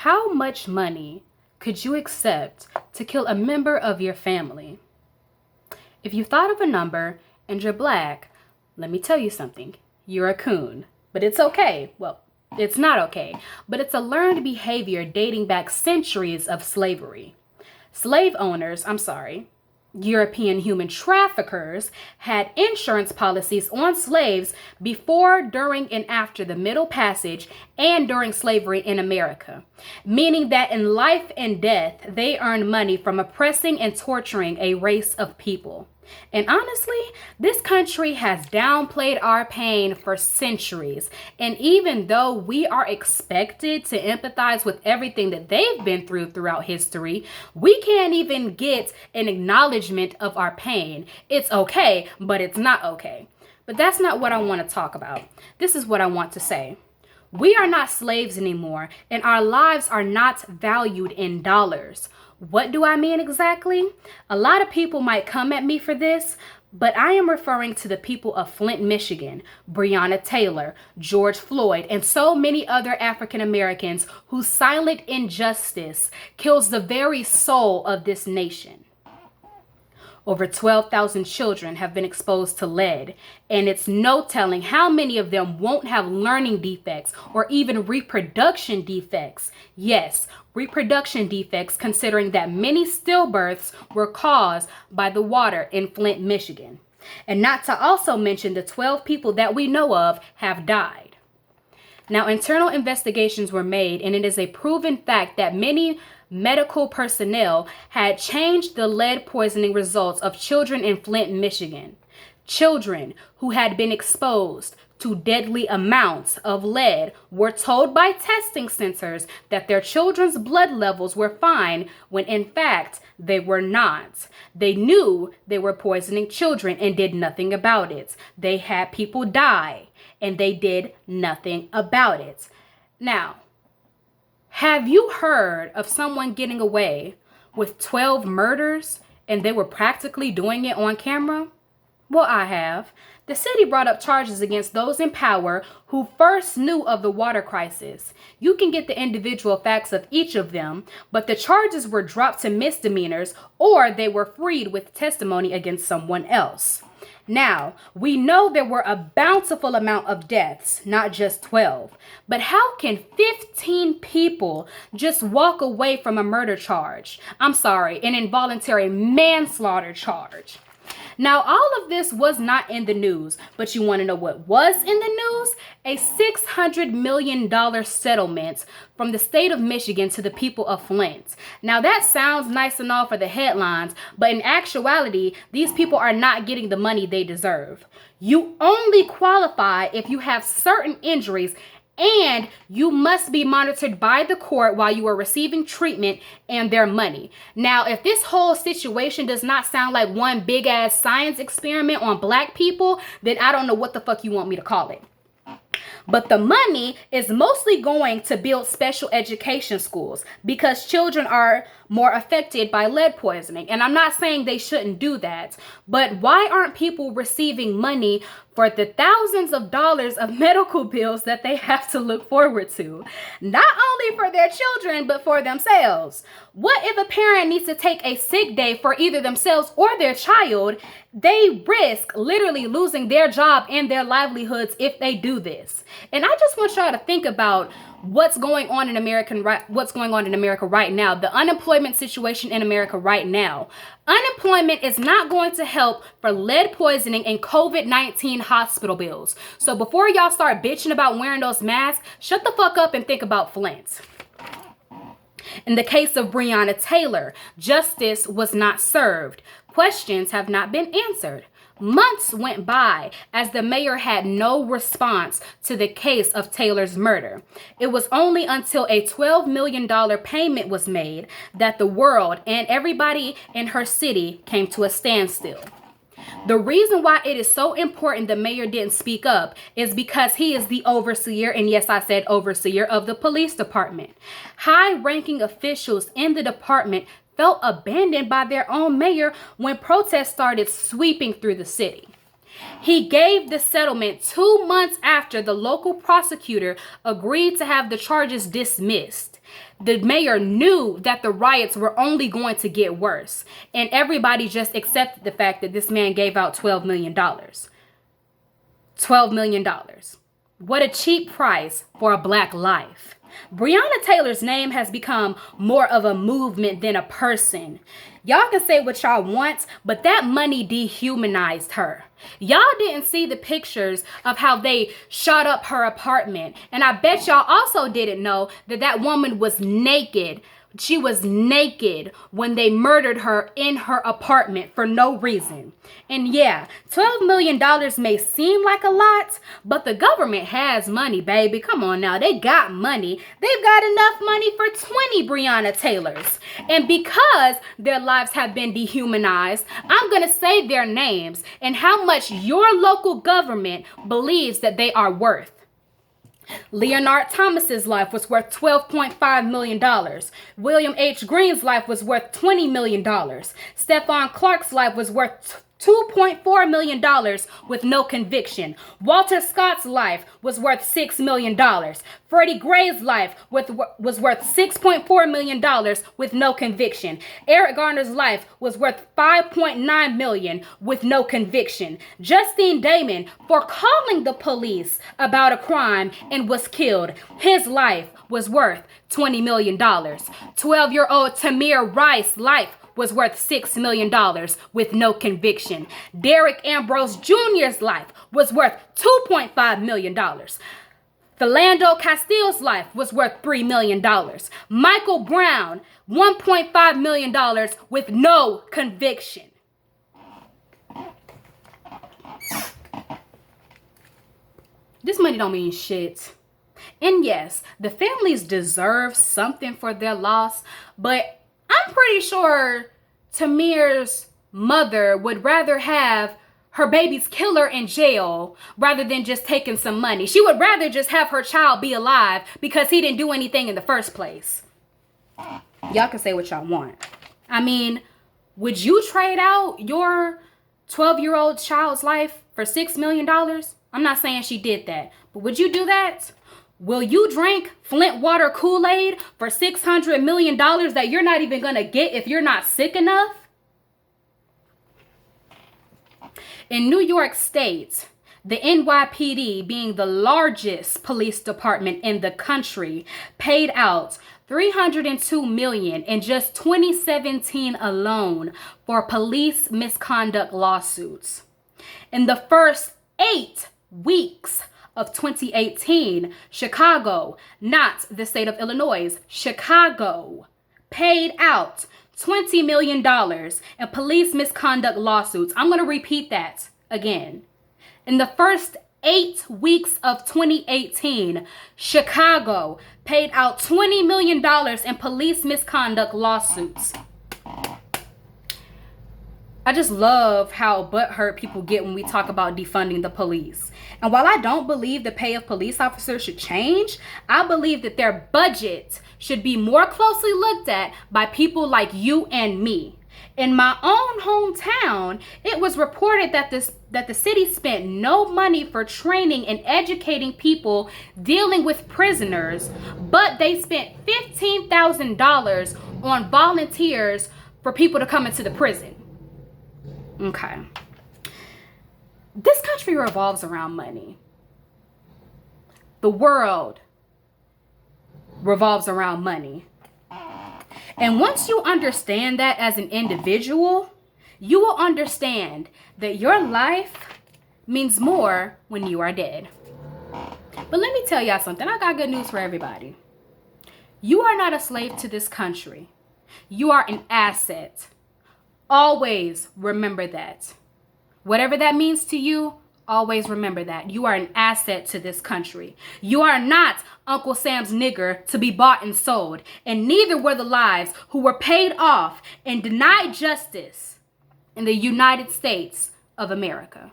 How much money could you accept to kill a member of your family? If you thought of a number and you're black, let me tell you something. You're a coon. But it's okay. Well, it's not okay. But it's a learned behavior dating back centuries of slavery. European human traffickers had insurance policies on slaves before, during, and after the Middle Passage and during slavery in America, meaning that in life and death, they earned money from oppressing and torturing a race of people. And honestly, this country has downplayed our pain for centuries. And even though we are expected to empathize with everything that they've been through throughout history, we can't even get an acknowledgement of our pain. It's okay, but it's not okay. But that's not what I want to talk about. This is what I want to say. We are not slaves anymore, and our lives are not valued in dollars. What do I mean exactly? A lot of people might come at me for this, but I am referring to the people of Flint, Michigan, Breonna Taylor, George Floyd, and so many other African Americans whose silent injustice kills the very soul of this nation. Over 12,000 children have been exposed to lead, and it's no telling how many of them won't have learning defects or even reproduction defects. Yes, reproduction defects, considering that many stillbirths were caused by the water in Flint, Michigan. And not to also mention the 12 people that we know of have died. Now, internal investigations were made, and it is a proven fact that many medical personnel had changed the lead poisoning results of children in Flint, Michigan. Children who had been exposed to deadly amounts of lead were told by testing centers that their children's blood levels were fine when in fact they were not. They knew they were poisoning children and did nothing about it. They had people die and they did nothing about it. Now, have you heard of someone getting away with 12 murders and they were practically doing it on camera? Well, I have. The city brought up charges against those in power who first knew of the water crisis. You can get the individual facts of each of them, but the charges were dropped to misdemeanors or they were freed with testimony against someone else. Now, we know there were a bountiful amount of deaths, not just 12. But how can 15 people just walk away from a murder charge? An involuntary manslaughter charge. Now, all of this was not in the news, but you want to know what was in the news? A $600 million settlement from the state of Michigan to the people of Flint. Now, that sounds nice and all for the headlines, but in actuality, these people are not getting the money they deserve. You only qualify if you have certain injuries, and you must be monitored by the court while you are receiving treatment and their money. Now, if this whole situation does not sound like one big ass science experiment on black people, then I don't know what the fuck you want me to call it. But the money is mostly going to build special education schools because children are more affected by lead poisoning. And I'm not saying they shouldn't do that, but why aren't people receiving money for the thousands of dollars of medical bills that they have to look forward to? Not only for their children, but for themselves. What if a parent needs to take a sick day for either themselves or their child? They risk literally losing their job and their livelihoods if they do this. And I just want y'all to think about what's going on in America right now, the unemployment situation in America right now. Unemployment is not going to help for lead poisoning and COVID-19 hospital bills. So before y'all start bitching about wearing those masks, shut the fuck up and think about Flint. In the case of Breonna Taylor, justice was not served. Questions have not been answered. Months went by as the mayor had no response to the case of Taylor's murder. It was only until a $12 million payment was made that the world and everybody in her city came to a standstill. The reason why it is so important the mayor didn't speak up is because he is the overseer, and yes, I said overseer, of the police department. High-ranking officials in the department felt abandoned by their own mayor when protests started sweeping through the city. He gave the settlement 2 months after the local prosecutor agreed to have the charges dismissed. The mayor knew that the riots were only going to get worse, and everybody just accepted the fact that this man gave out $12 million. $12 million. What a cheap price for a black life. Breonna Taylor's name has become more of a movement than a person. Y'all can say what y'all want, but that money dehumanized her. Y'all didn't see the pictures of how they shot up her apartment. And I bet y'all also didn't know that that woman was naked. She was naked when they murdered her in her apartment for no reason. And yeah, $12 million may seem like a lot, but the government has money, baby. Come on now. They got money. They've got enough money for 20 Breonna Taylors. And because their lives have been dehumanized, I'm going to say their names and how much your local government believes that they are worth. Leonard Thomas's life was worth $12.5 million. William H. Green's life was worth $20 million. Stephon Clark's life was worth $2.4 million with no conviction. Walter Scott's life was worth $6 million. Freddie Gray's life was worth $6.4 million with no conviction. Eric Garner's life was worth $5.9 million with no conviction. Justine Damon, for calling the police about a crime and was killed, his life was worth $20 million. 12-year-old Tamir Rice's life was worth $6 million with no conviction. Derek Ambrose Jr.'s life was worth $2.5 million. Philando Castile's life was worth $3 million. Michael Brown, $1.5 million with no conviction. This money don't mean shit. And yes, the families deserve something for their loss, but I'm pretty sure Tamir's mother would rather have her baby's killer in jail rather than just taking some money. She would rather just have her child be alive because he didn't do anything in the first place. Y'all can say what y'all want. I mean, would you trade out your 12-year-old child's life for $6 million? I'm not saying she did that, but would you do that? Will you drink Flint water Kool-Aid for $600 million that you're not even going to get if you're not sick enough? In New York State, the NYPD, being the largest police department in the country, paid out $302 million in just 2017 alone for police misconduct lawsuits. In the first 8 weeks of 2018, Chicago, not the state of Illinois, Chicago, paid out $20 million in police misconduct lawsuits. I'm going to repeat that again. In the first 8 weeks of 2018, Chicago paid out $20 million in police misconduct lawsuits. I just love how butthurt people get when we talk about defunding the police. And while I don't believe the pay of police officers should change, I believe that their budget should be more closely looked at by people like you and me. In my own hometown, it was reported that the city spent no money for training and educating people dealing with prisoners, but they spent $15,000 on volunteers for people to come into the prison. Okay. This country revolves around money. The world revolves around money. And once you understand that as an individual, you will understand that your life means more when you are dead. But let me tell y'all something. I got good news for everybody. You are not a slave to this country. You are an asset. Always remember that. Whatever that means to you, always remember that. You are an asset to this country. You are not Uncle Sam's nigger to be bought and sold. And neither were the lives who were paid off and denied justice in the United States of America.